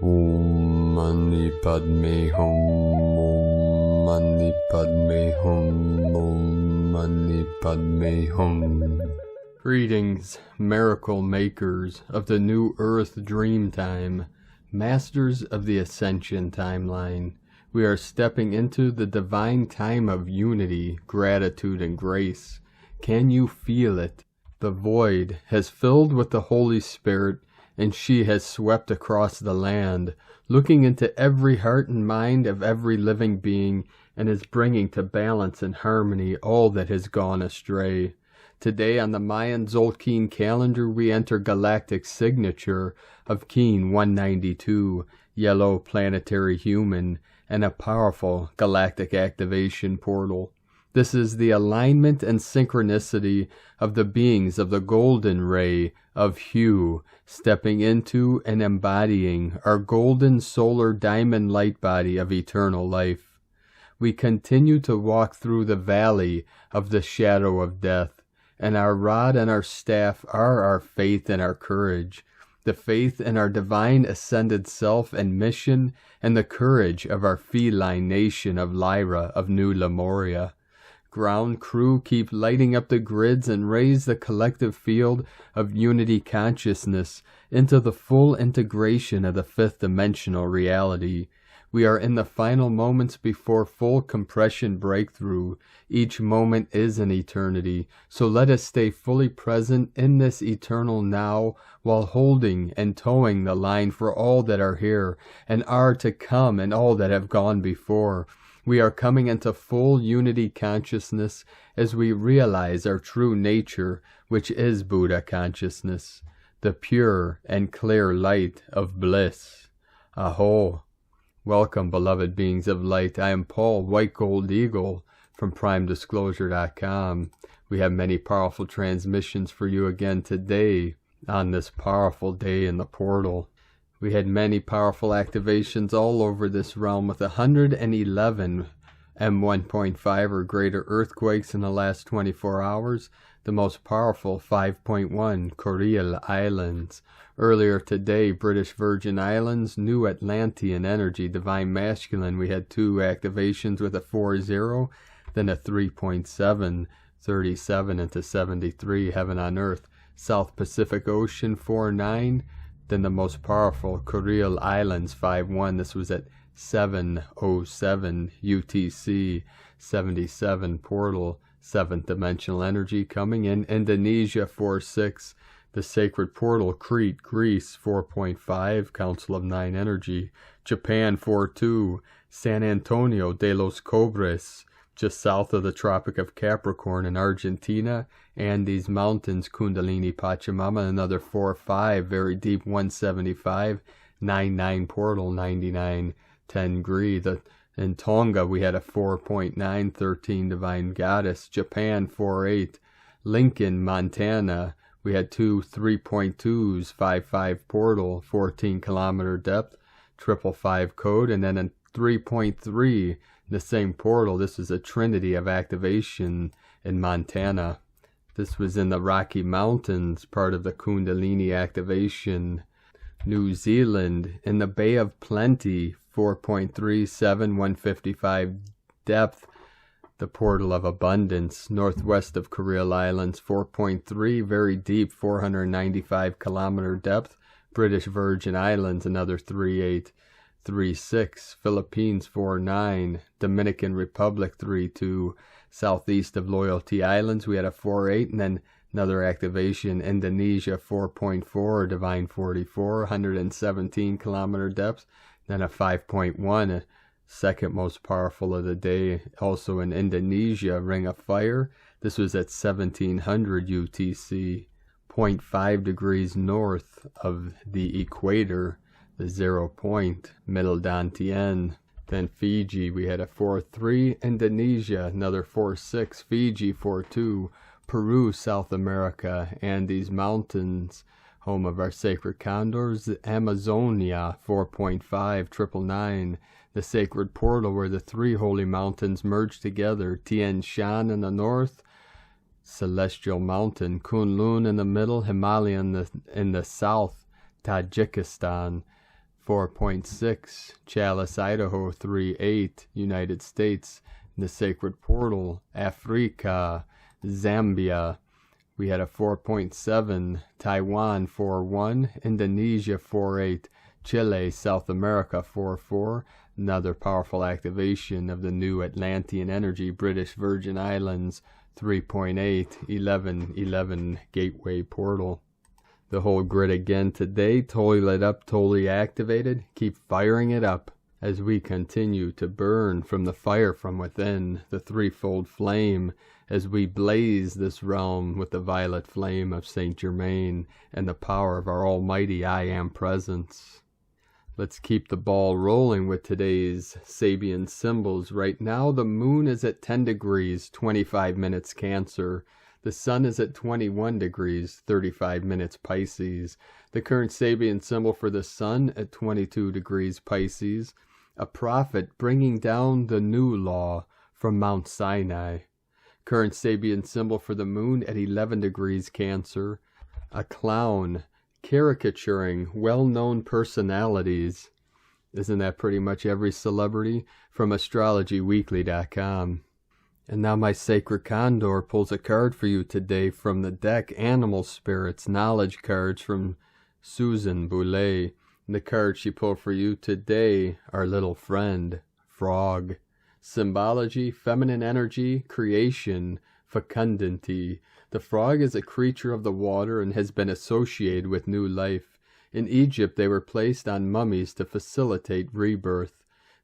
Om Mani Padme Hum, Om Mani Padme Hum, Om Mani Padme Hum. Greetings, miracle makers of the New Earth Dreamtime, masters of the Ascension timeline. We are stepping into the divine time of unity, gratitude, and grace. Can you feel it? The void has filled with the Holy Spirit, and she has swept across the land, looking into every heart and mind of every living being, and is bringing to balance and harmony all that has gone astray. Today on the Mayan Tzolk'in calendar, we enter Galactic signature of Keen 192, yellow planetary human, and a powerful galactic activation portal. This is the alignment and synchronicity of the beings of the golden ray of hue, stepping into and embodying our golden solar diamond light body of eternal life. We continue to walk through the valley of the shadow of death, and our rod and our staff are our faith and our courage, the faith in our divine ascended self and mission, and the courage of our feline nation of Lara of New Lemuria. Ground crew, keep lighting up the grids and raise the collective field of unity consciousness into the full integration of the fifth dimensional reality. We are in the final moments before full compression breakthrough. Each moment is an eternity, so let us stay fully present in this eternal now while holding and towing the line for all that are here and are to come and all that have gone before. We are coming into full unity consciousness as we realize our true nature, which is Buddha consciousness, the pure and clear light of bliss. Aho! Welcome, beloved beings of light. I am Paul, White Gold Eagle, from PrimeDisclosure.com. We have many powerful transmissions for you again today on this powerful day in the portal. We had many powerful activations all over this realm with 111 M1.5 or greater earthquakes in the last 24 hours. The most powerful 5.1 Coral Islands. Earlier today, British Virgin Islands, New Atlantean Energy, Divine Masculine. We had 2 activations with a 4-0, then a 3.7, 37 into 73, Heaven on Earth. South Pacific Ocean 4-9. Then the most powerful Coral Islands 5-1. This was at 7:07 UTC, 77 portal, 7th dimensional energy coming in. Indonesia 4-6. The sacred portal Crete, Greece 4.5, Council of 9 energy. Japan 4-2. San Antonio de los Cobres, just south of the Tropic of Capricorn in Argentina. Andes Mountains, Kundalini Pachamama, another 4-5, very deep 175, 9-9 portal, 99, 10 Gree. In Tonga, we had a 4.9, 13 Divine Goddess. Japan, 4-8. Lincoln, Montana, we had 2 3.2s, 5-5 portal, 14 kilometer depth, 555 code, and then a 3.3, the same portal. This is a trinity of activation in Montana. This was in the Rocky Mountains, part of the Kundalini activation. New Zealand, in the Bay of Plenty, 4.37, 155 depth, the portal of abundance. Northwest of Coral Islands, 4.3, very deep, 495 kilometer depth. British Virgin Islands, another 3.8, 3.6. Philippines, 4.9. Dominican Republic, 3.2. Southeast of Loyalty Islands, we had a 4.8, and then another activation. Indonesia, 4.4, Divine 44, 117 kilometer depth. Then a 5.1, second most powerful of the day. Also in Indonesia, Ring of Fire. This was at 1700 UTC, 0.5 degrees north of the equator, the 0 point, Middle Dantian. Then Fiji, we had a 4.3. Indonesia, another 4.6. Fiji, 4.2. Peru, South America, Andes Mountains, home of our sacred condors. Amazonia, 4.5, 999. The sacred portal where the 3 holy mountains merge together. Tian Shan in the north, Celestial Mountain. Kunlun in the middle, Himalayan in the south. Tajikistan, 4.6, Chalice, Idaho, 3.8, United States, the Sacred Portal, Africa, Zambia. We had a 4.7, Taiwan, 4.1, Indonesia, 4.8, Chile, South America, 4.4, another powerful activation of the new Atlantean energy, British Virgin Islands, 3.8, 11.11, Gateway Portal. The whole grid again today, totally lit up, totally activated. Keep firing it up as we continue to burn from the fire from within, the threefold flame, as we blaze this realm with the violet flame of Saint Germain and the power of our almighty I Am presence. Let's keep the ball rolling with today's Sabian symbols. Right now, the moon is at 10 degrees, 25 minutes Cancer. The sun is at 21 degrees, 35 minutes Pisces. The current Sabian symbol for the sun at 22 degrees Pisces. A prophet bringing down the new law from Mount Sinai. Current Sabian symbol for the moon at 11 degrees Cancer. A clown caricaturing well-known personalities. Isn't that pretty much every celebrity? From astrologyweekly.com. And now my sacred Condor pulls a card for you today from the deck, Animal Spirits, Knowledge Cards from Susan Boulay. And the cards she pulled for you today, our little friend, Frog. Symbology, feminine energy, creation, fecundity. The frog is a creature of the water and has been associated with new life. In Egypt, they were placed on mummies to facilitate rebirth.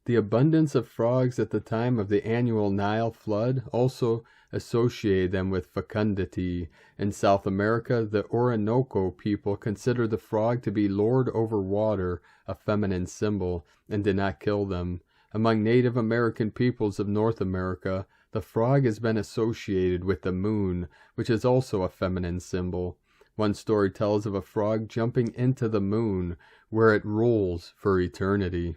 The abundance of frogs at the time of the annual Nile flood also associated them with fecundity. In South America, the Orinoco people consider the frog to be lord over water, a feminine symbol, and did not kill them. Among Native American peoples of North America, the frog has been associated with the moon, which is also a feminine symbol. One story tells of a frog jumping into the moon, where it rolls for eternity.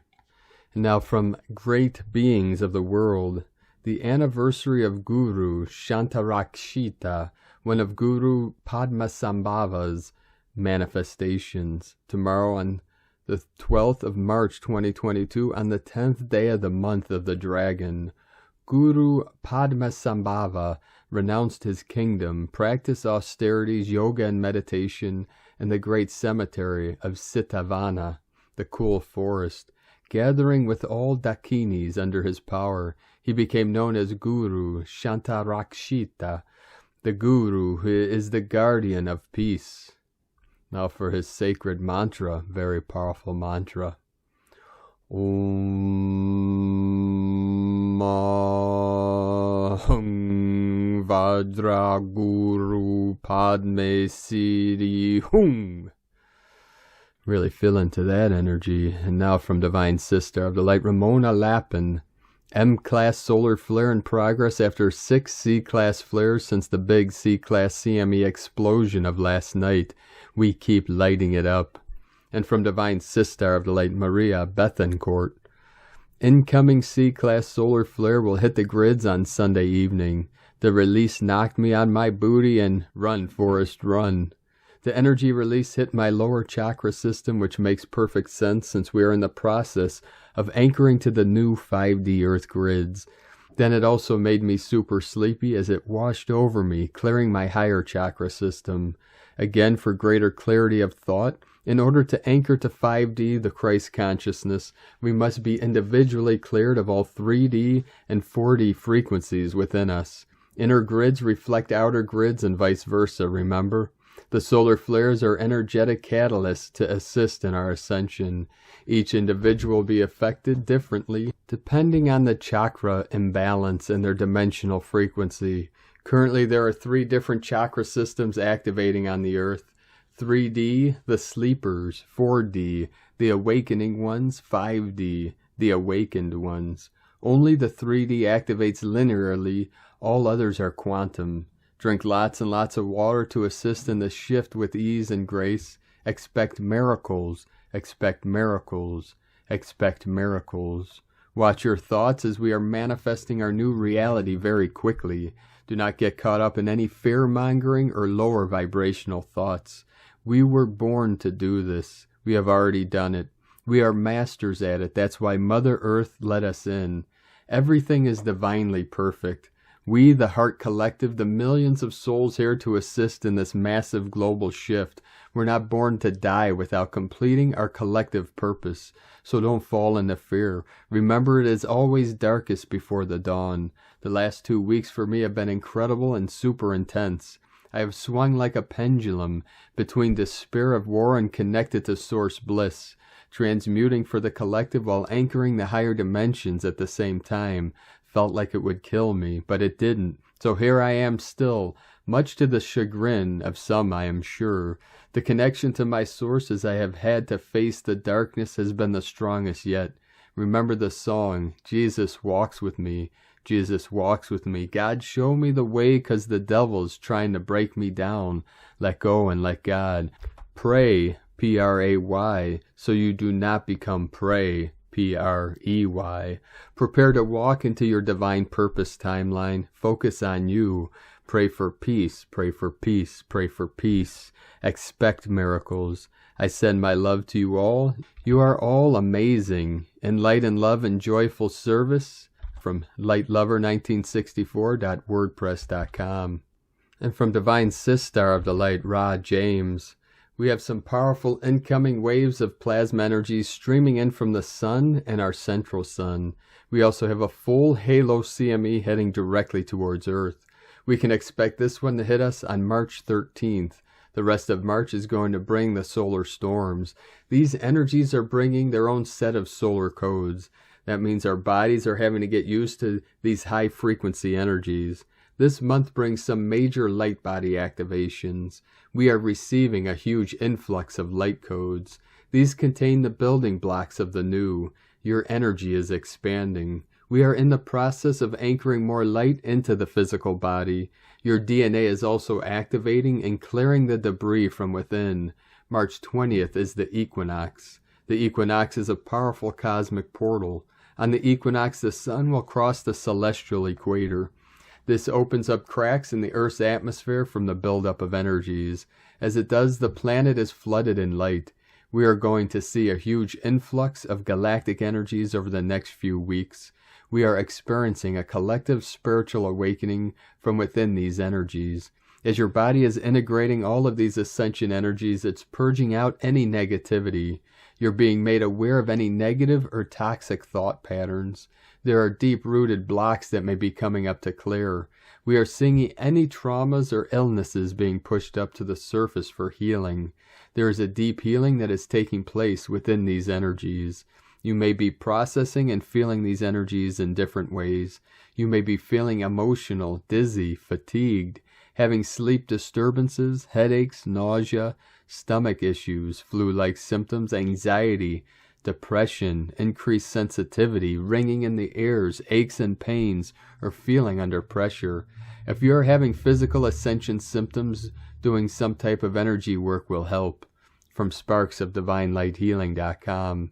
Now from great beings of the world, the anniversary of Guru Shantarakshita, one of Guru Padmasambhava's manifestations, tomorrow on the 12th of March 2022, on the 10th day of the month of the dragon. Guru Padmasambhava renounced his kingdom, practiced austerities, yoga and meditation in the great cemetery of Sitavana, the cool forest. Gathering with all Dakinis under his power, he became known as Guru Shantarakshita, the Guru who is the guardian of peace. Now for his sacred mantra, very powerful mantra. Om Mahum Vajra Guru Padme Siddhi Hum. Really feel into that energy. And now from Divine Sister of the Light, Ramona Lappin. M-class solar flare in progress after 6 C-class flares since the big C-class CME explosion of last night. We keep lighting it up. And from Divine Sister of the Light, Maria Bethencourt. Incoming C-class solar flare will hit the grids on Sunday evening. The release knocked me on my booty and run, Forrest, run. The energy release hit my lower chakra system, which makes perfect sense since we are in the process of anchoring to the new 5D Earth grids. Then it also made me super sleepy as it washed over me, clearing my higher chakra system. Again, for greater clarity of thought, in order to anchor to 5D, the Christ consciousness, we must be individually cleared of all 3D and 4D frequencies within us. Inner grids reflect outer grids and vice versa, remember? The solar flares are energetic catalysts to assist in our ascension. Each individual will be affected differently depending on the chakra imbalance and their dimensional frequency. Currently, there are 3 different chakra systems activating on the Earth. 3D, the sleepers. 4D, the awakening ones. 5D, the awakened ones. Only the 3D activates linearly, all others are quantum. Drink lots and lots of water to assist in the shift with ease and grace. Expect miracles, expect miracles, expect miracles. Watch your thoughts as we are manifesting our new reality very quickly. Do not get caught up in any fear-mongering or lower vibrational thoughts. We were born to do this. We have already done it. We are masters at it. That's why Mother Earth let us in. Everything is divinely perfect. We, the Heart Collective, the millions of souls here to assist in this massive global shift, we're not born to die without completing our collective purpose. So don't fall into fear. Remember, it is always darkest before the dawn. The last 2 weeks for me have been incredible and super intense. I have swung like a pendulum between despair of war and connected to source bliss, transmuting for the collective while anchoring the higher dimensions at the same time. Felt like it would kill me, but it didn't. So here I am still, much to the chagrin of some, I am sure. The connection to my source as I have had to face the darkness has been the strongest yet. Remember the song, Jesus walks with me. Jesus walks with me. God, show me the way, 'cause the devil's trying to break me down. Let go and let God. Pray, P-R-A-Y, so you do not become prey, P-R-E-Y. Prepare to walk into your divine purpose timeline. Focus on you. Pray for peace, pray for peace, pray for peace. Expect miracles. I send my love to you all. You are all amazing. In light and love and joyful service. From lightlover1964.wordpress.com. And from Divine Sistar of the Light, Ra James. We have some powerful incoming waves of plasma energies streaming in from the sun and our central sun. We also have a full halo CME heading directly towards Earth. We can expect this one to hit us on March 13th. The rest of March is going to bring the solar storms. These energies are bringing their own set of solar codes. That means our bodies are having to get used to these high-frequency energies. This month brings some major light body activations. We are receiving a huge influx of light codes. These contain the building blocks of the new. Your energy is expanding. We are in the process of anchoring more light into the physical body. Your DNA is also activating and clearing the debris from within. March 20th is the Equinox. The Equinox is a powerful cosmic portal. On the equinox, the sun will cross the celestial equator. This opens up cracks in the Earth's atmosphere from the buildup of energies. As it does, the planet is flooded in light. We are going to see a huge influx of galactic energies over the next few weeks. We are experiencing a collective spiritual awakening from within these energies. As your body is integrating all of these ascension energies, it's purging out any negativity. You're being made aware of any negative or toxic thought patterns. There are deep-rooted blocks that may be coming up to clear. We are seeing any traumas or illnesses being pushed up to the surface for healing. There is a deep healing that is taking place within these energies. You may be processing and feeling these energies in different ways. You may be feeling emotional, dizzy, fatigued, having sleep disturbances, headaches, nausea, stomach issues, flu-like symptoms, anxiety, depression, increased sensitivity, ringing in the ears, aches and pains, or feeling under pressure. If you are having physical ascension symptoms, doing some type of energy work will help. From sparksofdivinelighthealing.com.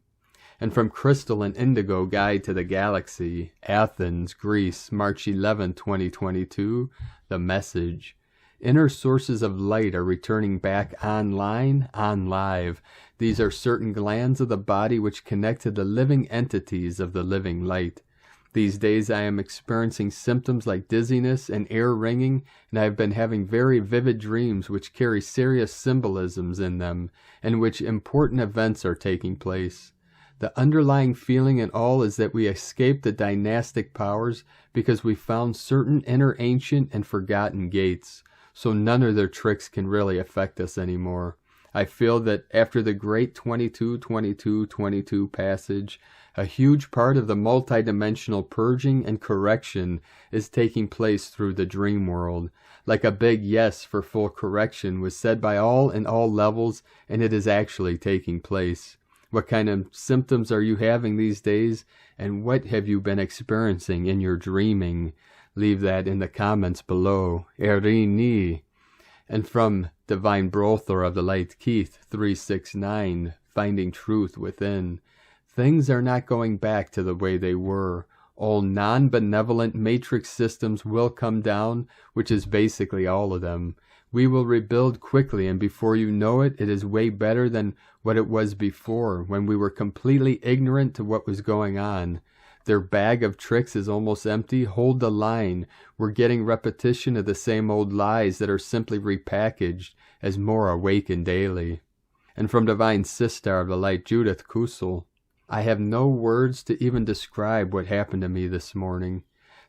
And from Crystal and Indigo Guide to the Galaxy, Athens, Greece, March 11, 2022, the message. Inner sources of light are returning back online, on live. These are certain glands of the body which connect to the living entities of the living light. These days I am experiencing symptoms like dizziness and ear ringing, and I have been having very vivid dreams which carry serious symbolisms in them, and which important events are taking place. The underlying feeling in all is that we escaped the dynastic powers because we found certain inner ancient and forgotten gates, so none of their tricks can really affect us anymore. I feel that after the great 22-22-22 passage, a huge part of the multidimensional purging and correction is taking place through the dream world. Like a big yes for full correction was said by all in all levels, and it is actually taking place. What kind of symptoms are you having these days, and what have you been experiencing in your dreaming? Leave that in the comments below. Erini. And from Divine Butler of the Light, Keith 369, Finding Truth Within. Things are not going back to the way they were. All non-benevolent matrix systems will come down, which is basically all of them. We will rebuild quickly, and before you know it, it is way better than what it was before, when we were completely ignorant to what was going on. Their bag of tricks is almost empty. Hold the line. We're getting repetition of the same old lies that are simply repackaged as more awaken daily. And from Divine Sister of the Light, Judith Kusel, I have no words to even describe what happened to me this morning.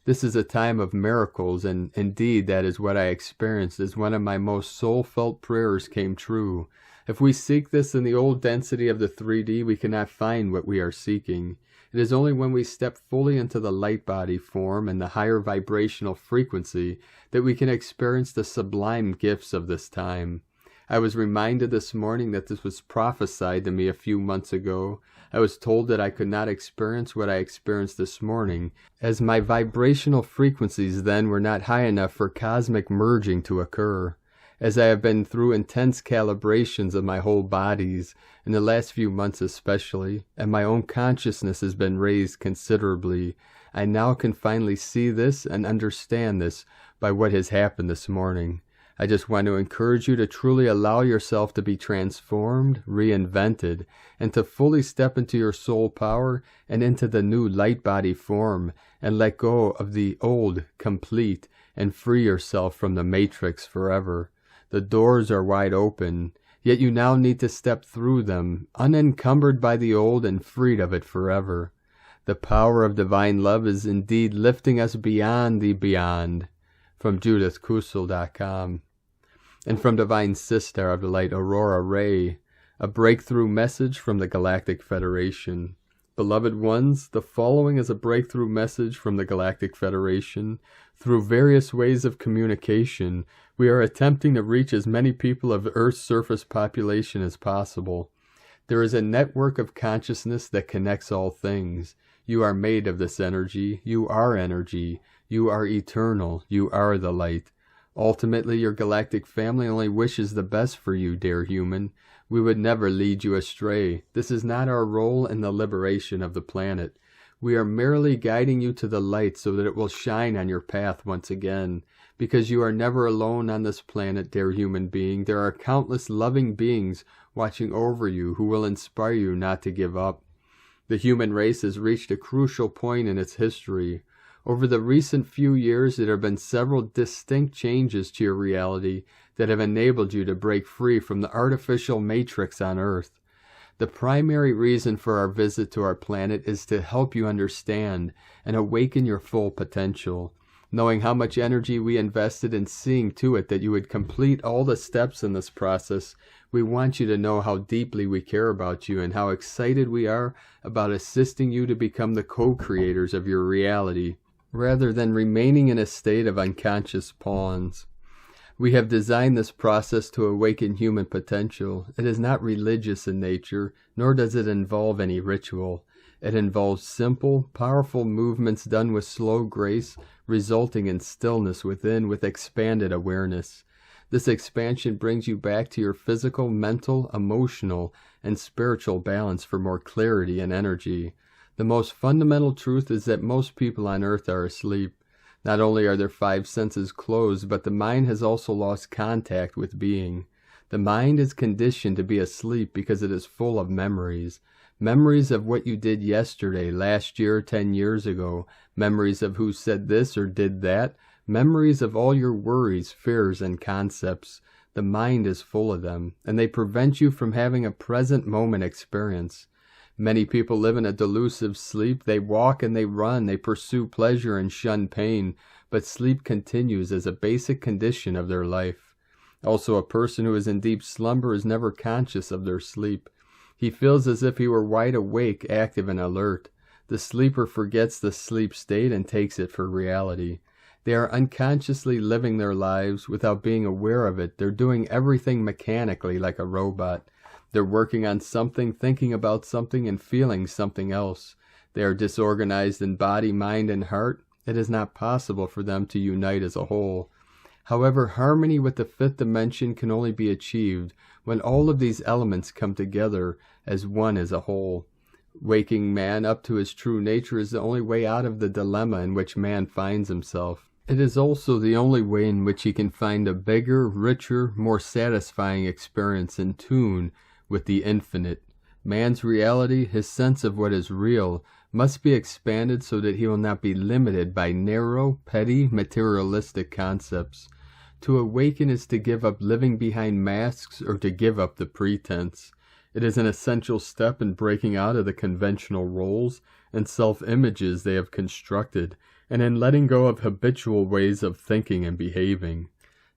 This is a time of miracles, and indeed that is what I experienced as one of my most soul-felt prayers came true. If we seek this in the old density of the 3D, we cannot find what we are seeking. It is only when we step fully into the light body form and the higher vibrational frequency that we can experience the sublime gifts of this time. I was reminded this morning that this was prophesied to me a few months ago. I was told that I could not experience what I experienced this morning, as my vibrational frequencies then were not high enough for cosmic merging to occur. As I have been through intense calibrations of my whole bodies, in the last few months especially, and my own consciousness has been raised considerably, I now can finally see this and understand this by what has happened this morning. I just want to encourage you to truly allow yourself to be transformed, reinvented, and to fully step into your soul power and into the new light body form, and let go of the old, complete, and free yourself from the matrix forever. The doors are wide open, yet you now need to step through them, unencumbered by the old and freed of it forever. The power of divine love is indeed lifting us beyond the beyond. From JudithKusel.com. And from Divine Sister of the Light, Aurora Ray, a breakthrough message from the Galactic Federation. Beloved ones, the following is a breakthrough message from the Galactic Federation. Through various ways of communication, we are attempting to reach as many people of Earth's surface population as possible. There is a network of consciousness that connects all things. You are made of this energy. You are energy. You are eternal. You are the light. Ultimately, your galactic family only wishes the best for you, dear human. We would never lead you astray. This is not our role in the liberation of the planet. We are merely guiding you to the light so that it will shine on your path once again. Because you are never alone on this planet, dear human being. There are countless loving beings watching over you who will inspire you not to give up. The human race has reached a crucial point in its history. Over the recent few years, there have been several distinct changes to your reality that have enabled you to break free from the artificial matrix on Earth. The primary reason for our visit to our planet is to help you understand and awaken your full potential. Knowing how much energy we invested in seeing to it that you would complete all the steps in this process, we want you to know how deeply we care about you and how excited we are about assisting you to become the co-creators of your reality, rather than remaining in a state of unconscious pawns. We have designed this process to awaken human potential. It is not religious in nature, nor does it involve any ritual. It involves simple, powerful movements done with slow grace, resulting in stillness within with expanded awareness. This expansion brings you back to your physical, mental, emotional, and spiritual balance for more clarity and energy. The most fundamental truth is that most people on Earth are asleep. Not only are their 5 senses closed, but the mind has also lost contact with being. The mind is conditioned to be asleep because it is full of memories. Memories of what you did yesterday, last year, 10 years ago. Memories of who said this or did that. Memories of all your worries, fears, and concepts. The mind is full of them, and they prevent you from having a present moment experience. Many people live in a delusive sleep. They walk and they run, they pursue pleasure and shun pain, but sleep continues as a basic condition of their life. Also, a person who is in deep slumber is never conscious of their sleep. He feels as if he were wide awake, active, and alert. The sleeper forgets the sleep state and takes it for reality. They are unconsciously living their lives without being aware of it. They're doing everything mechanically like a robot. They're working on something, thinking about something, and feeling something else. They are disorganized in body, mind, and heart. It is not possible for them to unite as a whole. However, harmony with the 5th dimension can only be achieved when all of these elements come together as one as a whole. Waking man up to his true nature is the only way out of the dilemma in which man finds himself. It is also the only way in which he can find a bigger, richer, more satisfying experience in tune with the infinite. Man's reality, his sense of what is real, must be expanded so that he will not be limited by narrow, petty, materialistic concepts. To awaken is to give up living behind masks or to give up the pretense. It is an essential step in breaking out of the conventional roles and self-images they have constructed, and in letting go of habitual ways of thinking and behaving.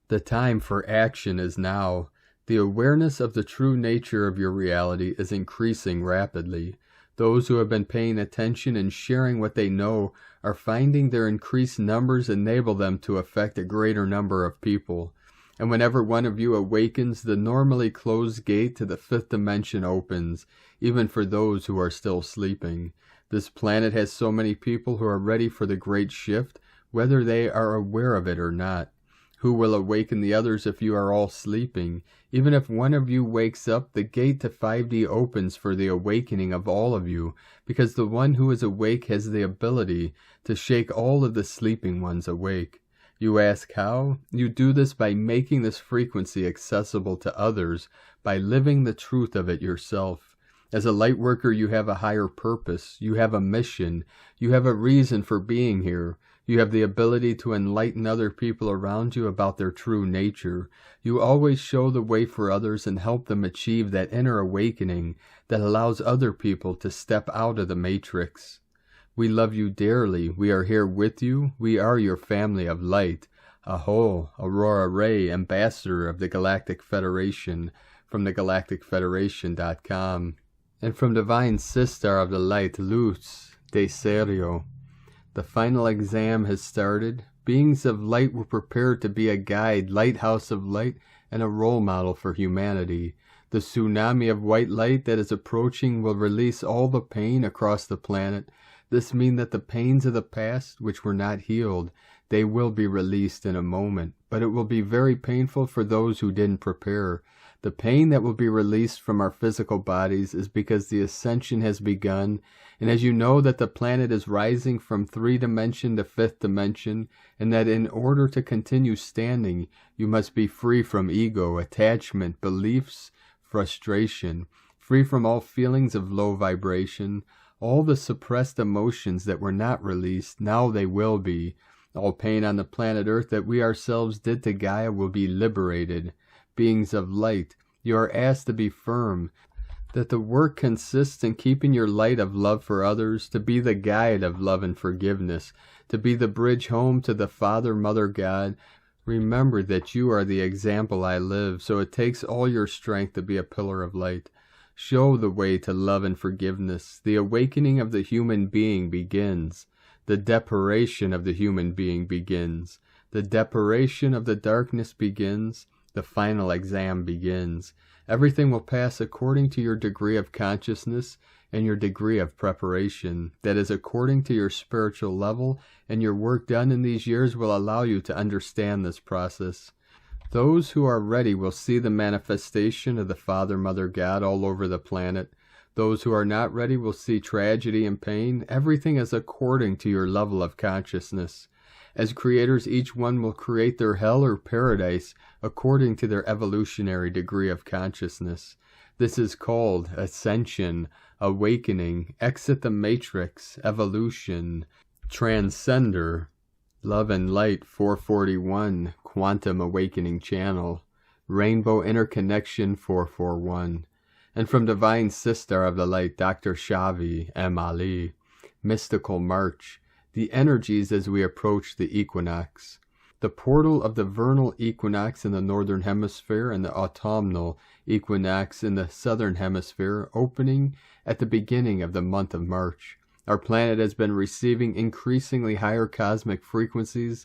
The time for action is now. The awareness of the true nature of your reality is increasing rapidly. Those who have been paying attention and sharing what they know are finding their increased numbers enable them to affect a greater number of people. And whenever one of you awakens, the normally closed gate to the fifth dimension opens, even for those who are still sleeping. This planet has so many people who are ready for the great shift, whether they are aware of it or not. Who will awaken the others if you are all sleeping? Even if one of you wakes up, the gate to 5D opens for the awakening of all of you, because the one who is awake has the ability to shake all of the sleeping ones awake. You ask how? You do this by making this frequency accessible to others, by living the truth of it yourself. As a light worker, you have a higher purpose, you have a mission, you have a reason for being here. You have the ability to enlighten other people around you about their true nature. You always show the way for others and help them achieve that inner awakening that allows other people to step out of the matrix. We love you dearly. We are here with you. We are your family of light. Aho, Aurora Ray, Ambassador of the Galactic Federation, from thegalacticfederation.com. And from Divine Sister of the Light, Luz de Serio. The final exam has started. Beings of light were prepared to be a guide, lighthouse of light, and a role model for humanity. The tsunami of white light that is approaching will release all the pain across the planet. This means that the pains of the past, which were not healed, they will be released in a moment. But it will be very painful for those who didn't prepare. The pain that will be released from our physical bodies is because the ascension has begun, and as you know that the planet is rising from 3 dimension to 5th dimension, and that in order to continue standing, you must be free from ego, attachment, beliefs, frustration, free from all feelings of low vibration, all the suppressed emotions that were not released, now they will be. All pain on the planet Earth that we ourselves did to Gaia will be liberated. Beings of light, you are asked to be firm, that the work consists in keeping your light of love for others, to be the guide of love and forgiveness, to be the bridge home to the Father, Mother, God. Remember that you are the example I live, so it takes all your strength to be a pillar of light. Show the way to love and forgiveness. The awakening of the human being begins. The depuration of the human being begins. The depuration of the darkness begins. The final exam begins. Everything will pass according to your degree of consciousness and your degree of preparation. That is according to your spiritual level, and your work done in these years will allow you to understand this process. Those who are ready will see the manifestation of the Father, Mother, God all over the planet. Those who are not ready will see tragedy and pain. Everything is according to your level of consciousness. As creators, each one will create their hell or paradise according to their evolutionary degree of consciousness. This is called ascension, awakening, exit the matrix, evolution, transcender, love and light 441, quantum awakening channel, rainbow interconnection 441. And from Divine Sister of the Light, Dr. Shavi M. Ali, mystical march, the energies as we approach the equinox. The portal of the vernal equinox in the northern hemisphere and the autumnal equinox in the southern hemisphere opening at the beginning of the month of March. Our planet has been receiving increasingly higher cosmic frequencies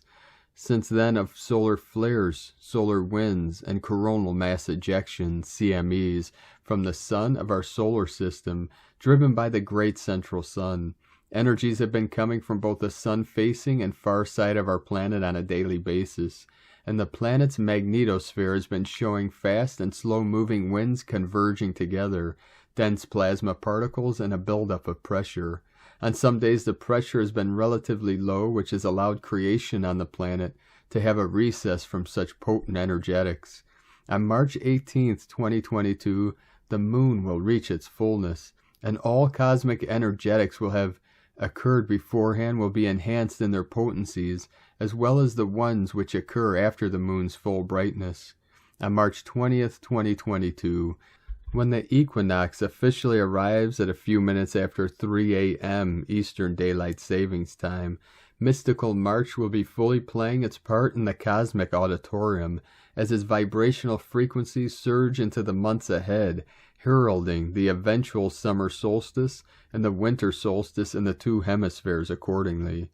since then of solar flares, solar winds, and coronal mass ejections, CMEs, from the sun of our solar system, driven by the great central sun. Energies have been coming from both the sun-facing and far side of our planet on a daily basis, and the planet's magnetosphere has been showing fast and slow-moving winds converging together, dense plasma particles, and a buildup of pressure. On some days the pressure has been relatively low, which has allowed creation on the planet to have a recess from such potent energetics. On March 18th, 2022, the moon will reach its fullness, and all cosmic energetics will have occurred beforehand will be enhanced in their potencies, as well as the ones which occur after the moon's full brightness. On March 20th, 2022, when the equinox officially arrives at a few minutes after 3 a.m. Eastern Daylight Savings Time, mystical March will be fully playing its part in the cosmic auditorium as its vibrational frequencies surge into the months ahead, heralding the eventual summer solstice and the winter solstice in the two hemispheres accordingly.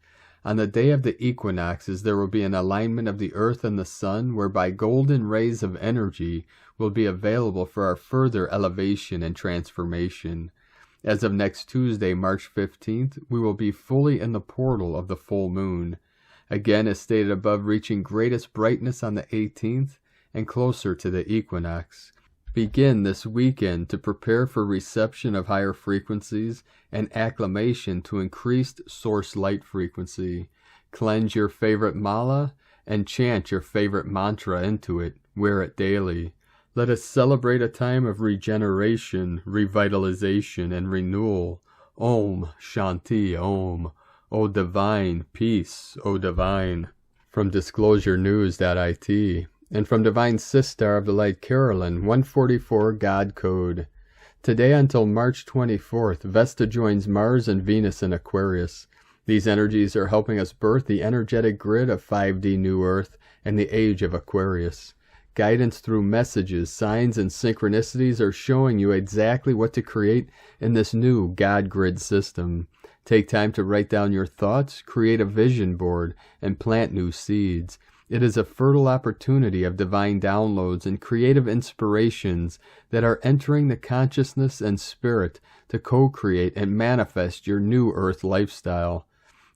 On the day of the equinoxes, there will be an alignment of the earth and the sun, whereby golden rays of energy will be available for our further elevation and transformation. As of next Tuesday, March 15th, we will be fully in the portal of the full moon. Again, as stated above, reaching greatest brightness on the 18th and closer to the equinox. Begin this weekend to prepare for reception of higher frequencies and acclimation to increased source light frequency. Cleanse your favorite mala and chant your favorite mantra into it. Wear it daily. Let us celebrate a time of regeneration, revitalization, and renewal. Om Shanti Om. O divine peace, O divine. From disclosurenews.it. And from Divine Sister of the Light Carolyn, 144 God Code. Today until March 24th, Vesta joins Mars and Venus in Aquarius. These energies are helping us birth the energetic grid of 5D New Earth and the age of Aquarius. Guidance through messages, signs, and synchronicities are showing you exactly what to create in this new God grid system. Take time to write down your thoughts, create a vision board, and plant new seeds. It is a fertile opportunity of divine downloads and creative inspirations that are entering the consciousness and spirit to co-create and manifest your new earth lifestyle.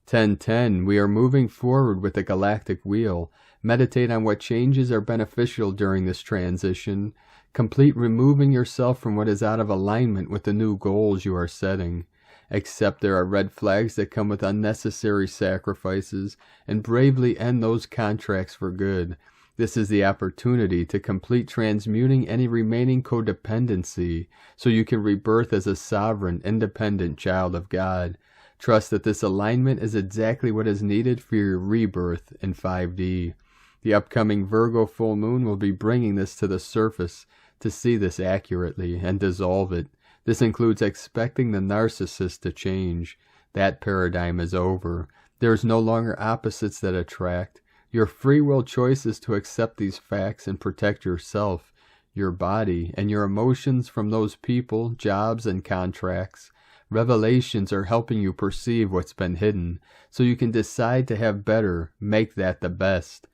1010, we are moving forward with the galactic wheel. Meditate on what changes are beneficial during this transition. Complete removing yourself from what is out of alignment with the new goals you are setting. Accept there are red flags that come with unnecessary sacrifices, and bravely end those contracts for good. This is the opportunity to complete transmuting any remaining codependency, so you can rebirth as a sovereign, independent child of God. Trust that this alignment is exactly what is needed for your rebirth in 5D. The upcoming Virgo full moon will be bringing this to the surface to see this accurately and dissolve it. This includes expecting the narcissist to change. That paradigm is over. There is no longer opposites that attract. Your free will choice is to accept these facts and protect yourself, your body, and your emotions from those people, jobs, and contracts. Revelations are helping you perceive what's been hidden, so you can decide to have better, make that the best.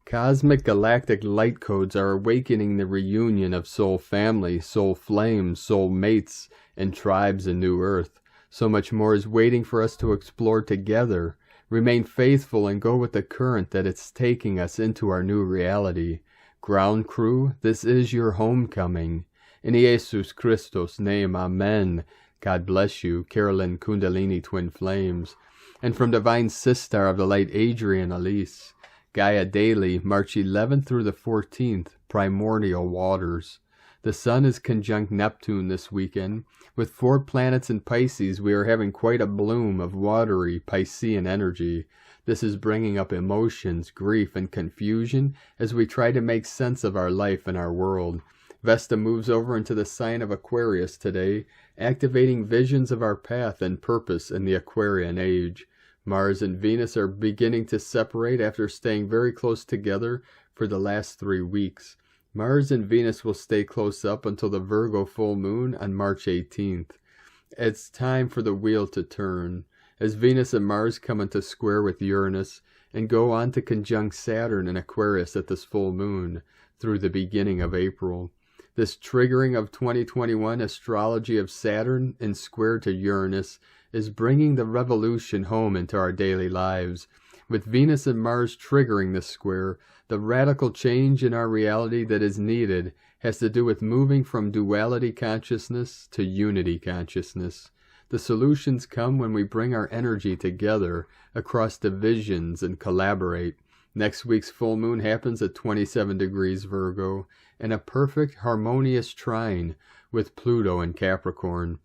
Cosmic galactic light codes are awakening the reunion of soul family, soul flames, soul mates, and tribes in New Earth. So much more is waiting for us to explore together. Remain faithful and go with the current that it's taking us into our new reality. Ground crew, this is your homecoming. In Jesus Christos' name, Amen. God bless you, Carolyn Kundalini Twin Flames. And from Divine Sister of the Light, Adrian Elise. Gaia Daily, March 11th through the 14th, Primordial Waters. The Sun is conjunct Neptune this weekend. With 4 planets in Pisces, we are having quite a bloom of watery Piscean energy. This is bringing up emotions, grief, and confusion as we try to make sense of our life and our world. Vesta moves over into the sign of Aquarius today, activating visions of our path and purpose in the Aquarian age. Mars and Venus are beginning to separate after staying very close together for the last 3 weeks. Mars and Venus will stay close up until the Virgo full moon on March 18th. It's time for the wheel to turn, as Venus and Mars come into square with Uranus and go on to conjunct Saturn and Aquarius at this full moon through the beginning of April. This triggering of 2021 astrology of Saturn in square to Uranus is bringing the revolution home into our daily lives. With Venus and Mars triggering this square, the radical change in our reality that is needed has to do with moving from duality consciousness to unity consciousness. The solutions come when we bring our energy together across divisions and collaborate. Next week's full moon happens at 27 degrees Virgo, in a perfect harmonious trine with Pluto in Capricorn.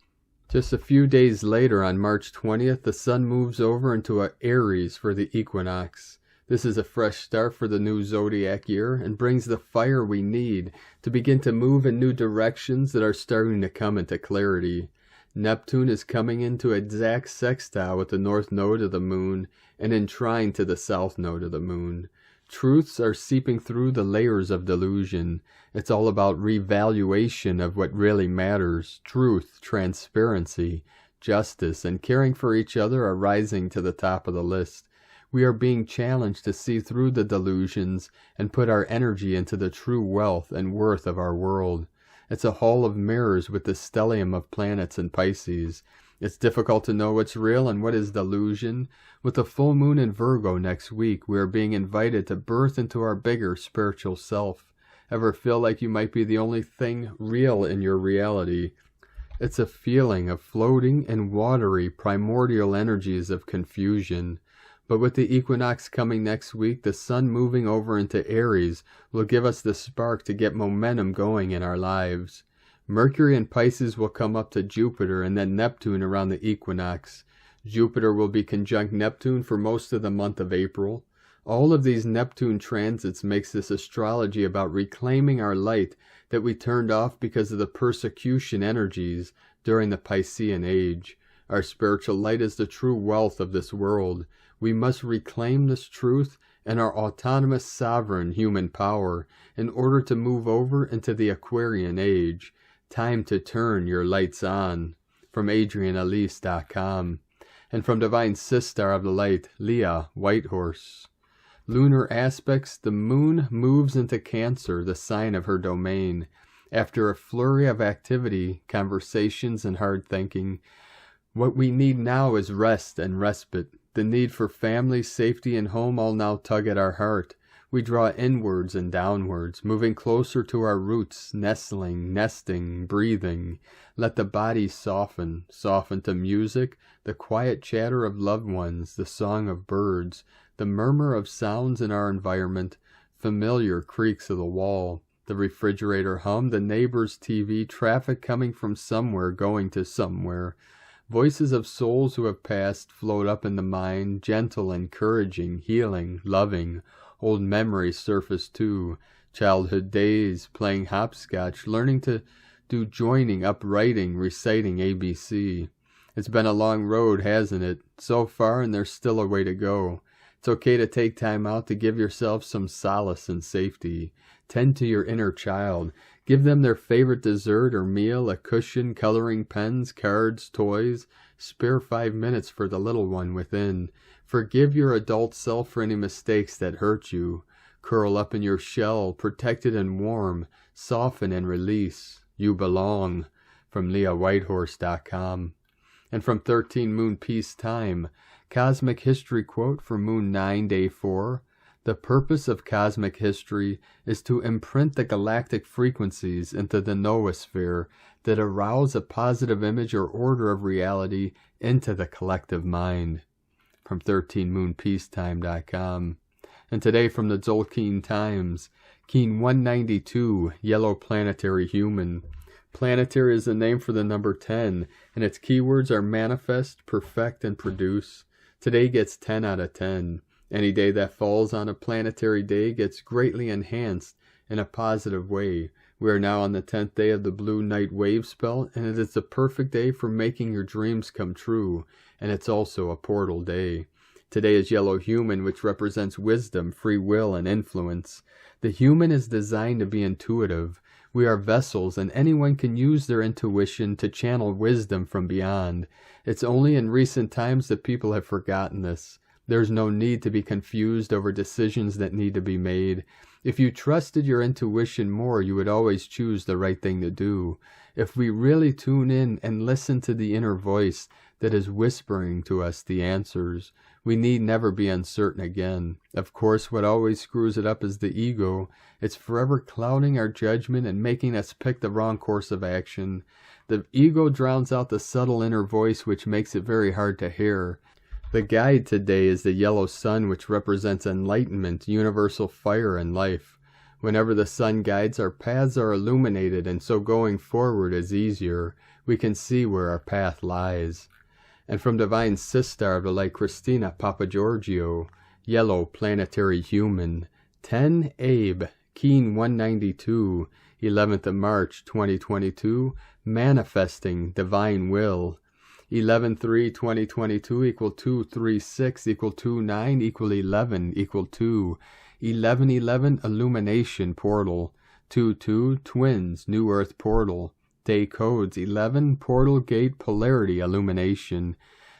Just a few days later, on March 20th, the Sun moves over into Aries for the Equinox. This is a fresh start for the new zodiac year and brings the fire we need to begin to move in new directions that are starting to come into clarity. Neptune is coming into exact sextile with the north node of the moon and in trine to the south node of the moon. Truths are seeping through the layers of delusion. It's all about revaluation of what really matters. Truth, transparency, justice, and caring for each other are rising to the top of the list. We are being challenged to see through the delusions and put our energy into the true wealth and worth of our world. It's a hall of mirrors with the stellium of planets in Pisces. It's difficult to know what's real and what is delusion. With the full moon in Virgo next week, we are being invited to birth into our bigger spiritual self. Ever feel like you might be the only thing real in your reality? It's a feeling of floating in watery, primordial energies of confusion. But with the equinox coming next week, the sun moving over into Aries will give us the spark to get momentum going in our lives. Mercury and Pisces will come up to Jupiter and then Neptune around the equinox. Jupiter will be conjunct Neptune for most of the month of April. All of these Neptune transits makes this astrology about reclaiming our light that we turned off because of the persecution energies during the Piscean age. Our spiritual light is the true wealth of this world. We must reclaim this truth and our autonomous sovereign human power in order to move over into the Aquarian age. Time to turn your lights on. From AdrianElise.com. And from Divine Sister of the Light, Leah Whitehorse. Lunar aspects, the moon moves into Cancer, the sign of her domain. After a flurry of activity, conversations, and hard thinking, what we need now is rest and respite. The need for family, safety, and home all now tug at our heart. We draw inwards and downwards, moving closer to our roots, nestling, nesting, breathing. Let the body soften to music, the quiet chatter of loved ones, the song of birds, the murmur of sounds in our environment, familiar creaks of the wall, the refrigerator hum, the neighbor's TV, traffic coming from somewhere going to somewhere. Voices of souls who have passed float up in the mind, gentle, encouraging, healing, loving. Old memories surface too. Childhood days, playing hopscotch, learning to do joining, uprighting, reciting ABC. It's been a long road, hasn't it? So far, and there's still a way to go. It's okay to take time out to give yourself some solace and safety. Tend to your inner child. Give them their favorite dessert or meal, a cushion, coloring pens, cards, toys. Spare 5 minutes for the little one within. Forgive your adult self for any mistakes that hurt you. Curl up in your shell, protected and warm. Soften and release. You belong. From LeahWhitehorse.com. And from 13 Moon Peace Time, Cosmic History quote for Moon 9, Day 4. The purpose of cosmic history is to imprint the galactic frequencies into the noosphere that arouse a positive image or order of reality into the collective mind. From 13moonpeacetime.com. And today from the Tzolk'in Times, Keen 192, Yellow Planetary Human. Planetary is the name for the number 10, and its keywords are manifest, perfect, and produce. Today gets 10 out of 10. Any day that falls on a planetary day gets greatly enhanced in a positive way. We are now on the 10th day of the Blue Night Wave spell, and it is the perfect day for making your dreams come true, and it's also a portal day. Today is Yellow Human, which represents wisdom, free will, and influence. The human is designed to be intuitive. We are vessels, and anyone can use their intuition to channel wisdom from beyond. It's only in recent times that people have forgotten this. There's no need to be confused over decisions that need to be made. If you trusted your intuition more, you would always choose the right thing to do. If we really tune in and listen to the inner voice that is whispering to us the answers, we need never be uncertain again. Of course, what always screws it up is the ego. It's forever clouding our judgment and making us pick the wrong course of action. The ego drowns out the subtle inner voice, which makes it very hard to hear. The guide today is the yellow sun, which represents enlightenment, universal fire, and life. Whenever the sun guides, our paths are illuminated, and so going forward is easier. We can see where our path lies. And from Divine Sister of the Light, Christina Papagiorgio, yellow planetary human, 10 Abe, Keen 192, 11th of March 2022, manifesting divine will. 11-3-2022 equal 236 equal 29 equal 11 equal 2. 11-11 illumination portal. 2-2 twins new earth portal. Day codes 11 portal gate polarity illumination.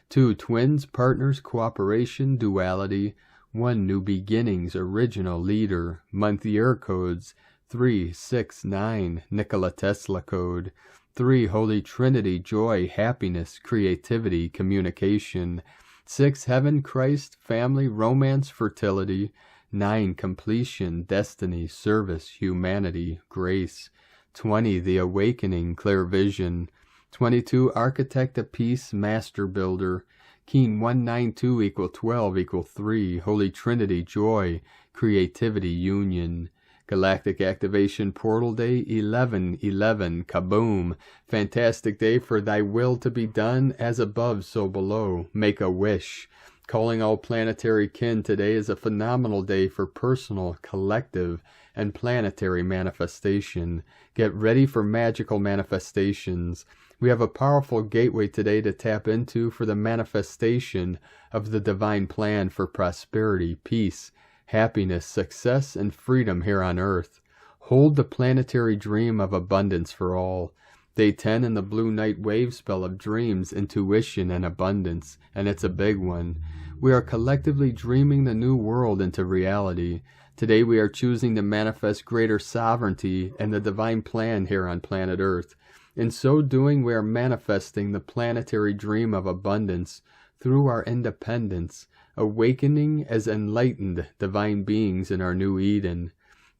2 twins partners cooperation duality. 1 new beginnings original leader. Month year codes 3-6-9 Nikola Tesla code. 3 Holy Trinity joy happiness creativity communication. 6 heaven Christ family romance fertility. 9 completion destiny service humanity grace. 20 the awakening clear vision. 22 architect of peace master builder. Keen 192 equal 12 equal 3 Holy Trinity joy creativity union. Galactic Activation Portal Day 11-11 kaboom. Fantastic day for thy will to be done as above so below. Make a wish. Calling all planetary kin, today is a phenomenal day for personal, collective, and planetary manifestation. Get ready for magical manifestations. We have a powerful gateway today to tap into for the manifestation of the divine plan for prosperity, peace, happiness, success, and freedom here on Earth. Hold the planetary dream of abundance for all. Day 10 in the Blue Night wave spell of dreams, intuition, and abundance, and it's a big one. We are collectively dreaming the new world into reality. Today we are choosing to manifest greater sovereignty and the divine plan here on planet Earth. In so doing, we are manifesting the planetary dream of abundance through our independence, awakening as enlightened divine beings in our new Eden.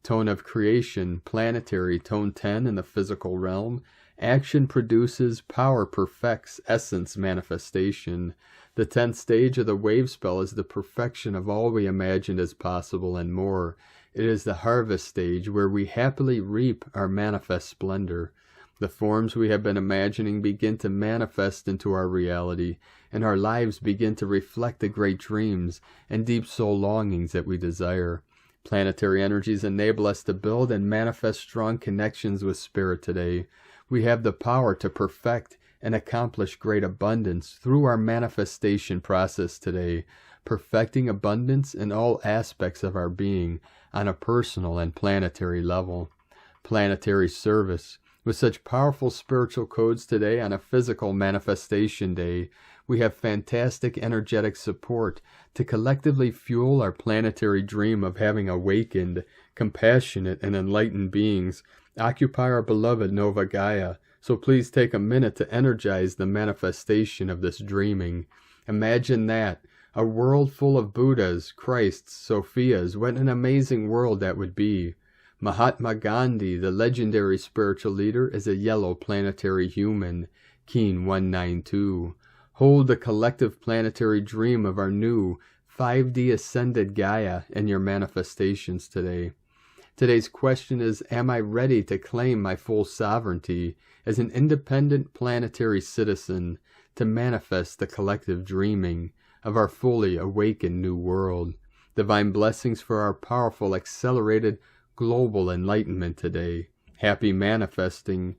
Tone of creation, planetary, tone 10 in the physical realm. Action produces, power perfects, essence manifestation. The 10th stage of the wave spell is the perfection of all we imagined as possible and more. It is the harvest stage where we happily reap our manifest splendor. The forms we have been imagining begin to manifest into our reality, and our lives begin to reflect the great dreams and deep soul longings that we desire. Planetary energies enable us to build and manifest strong connections with Spirit today. We have the power to perfect and accomplish great abundance through our manifestation process today, perfecting abundance in all aspects of our being on a personal and planetary level. Planetary service. With such powerful spiritual codes today on a physical manifestation day, we have fantastic energetic support to collectively fuel our planetary dream of having awakened, compassionate, and enlightened beings occupy our beloved Nova Gaia. So please take a minute to energize the manifestation of this dreaming. Imagine that, a world full of Buddhas, Christs, Sophias. What an amazing world that would be. Mahatma Gandhi, the legendary spiritual leader, is a yellow planetary human, Keen 192. Hold the collective planetary dream of our new 5D ascended Gaia in your manifestations today. Today's question is, am I ready to claim my full sovereignty as an independent planetary citizen to manifest the collective dreaming of our fully awakened new world? Divine blessings for our powerful, accelerated global enlightenment today. Happy manifesting.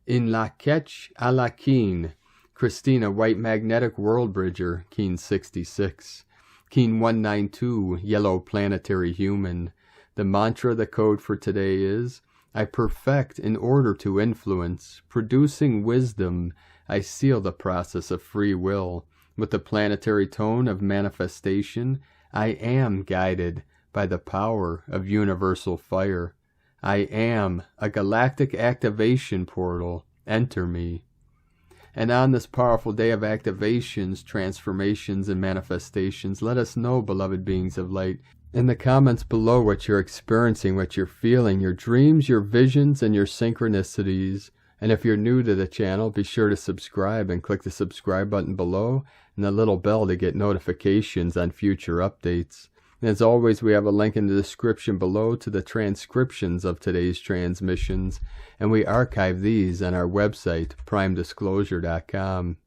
In la ketch a la keen. Christina, White Magnetic World Bridger, Keen 66. Keen 192, Yellow Planetary Human. The mantra, the code for today is, I perfect in order to influence, producing wisdom. I seal the process of free will. with the planetary tone of manifestation. I am guided by the power of universal fire. I am a galactic activation portal. Enter me. And on this powerful day of activations, transformations, and manifestations, let us know, beloved beings of light, in the comments below what you're experiencing, what you're feeling, your dreams, your visions, and your synchronicities. And if you're new to the channel, be sure to subscribe and click the subscribe button below and the little bell to get notifications on future updates. And as always, we have a link in the description below to the transcriptions of today's transmissions, and we archive these on our website, primedisclosure.com.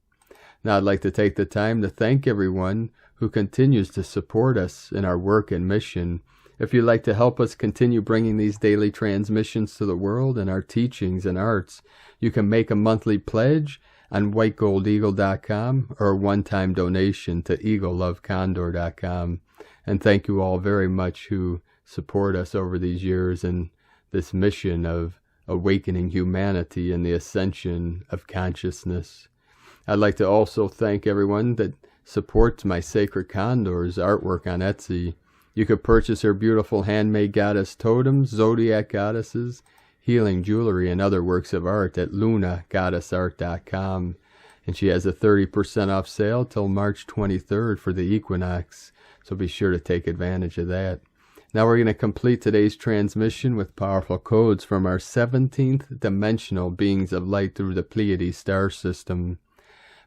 Now I'd like to take the time to thank everyone who continues to support us in our work and mission. If you'd like to help us continue bringing these daily transmissions to the world and our teachings and arts, you can make a monthly pledge on whitegoldeagle.com or a one-time donation to eaglelovecondor.com. And thank you all very much who support us over these years in this mission of awakening humanity and the ascension of consciousness. I'd like to also thank everyone that supports my Sacred Condors artwork on Etsy. You could purchase her beautiful handmade goddess totems, zodiac goddesses, healing jewelry, and other works of art at lunagoddessart.com. And she has a 30% off sale till March 23rd for the Equinox. So be sure to take advantage of that. Now we're going to complete today's transmission with powerful codes from our 17th dimensional beings of light through the Pleiades star system.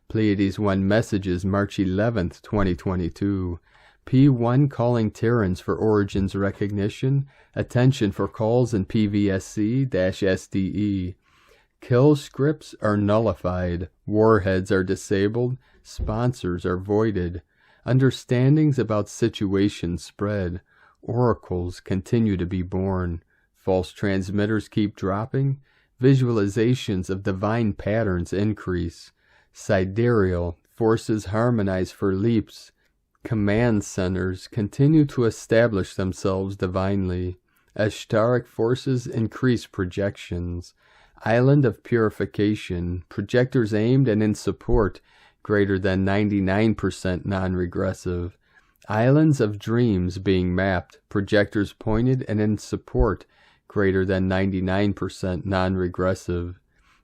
Pleiades 1 messages, March 11th, 2022. P1 calling Terrans for origins recognition. Attention for calls in PVSC-SDE. Kill scripts are nullified. Warheads are disabled. Sponsors are voided. Understandings about situations spread. Oracles continue to be born. False transmitters keep dropping. Visualizations of divine patterns increase. Sidereal forces harmonize for leaps. Command centers continue to establish themselves divinely. Ashtaric forces increase projections. Island of purification. Projectors aimed and in support greater than 99% non-regressive. Islands of dreams being mapped, projectors pointed and in support, greater than 99% non-regressive.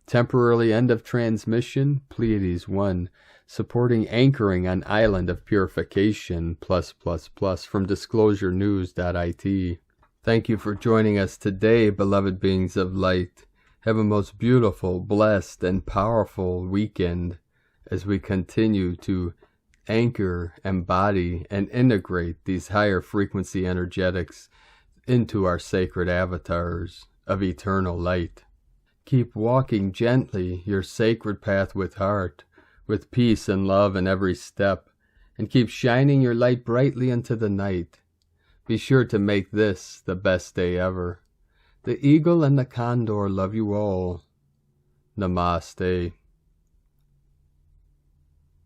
Temporarily end of transmission, Pleiades 1, supporting anchoring on Island of Purification, +++ from disclosurenews.it. Thank you for joining us today, beloved beings of light. Have a most beautiful, blessed, and powerful weekend as we continue to anchor, embody, and integrate these higher frequency energetics into our sacred avatars of eternal light. Keep walking gently your sacred path with heart, with peace and love in every step, and keep shining your light brightly into the night. Be sure to make this the best day ever. The eagle and the condor love you all. Namaste.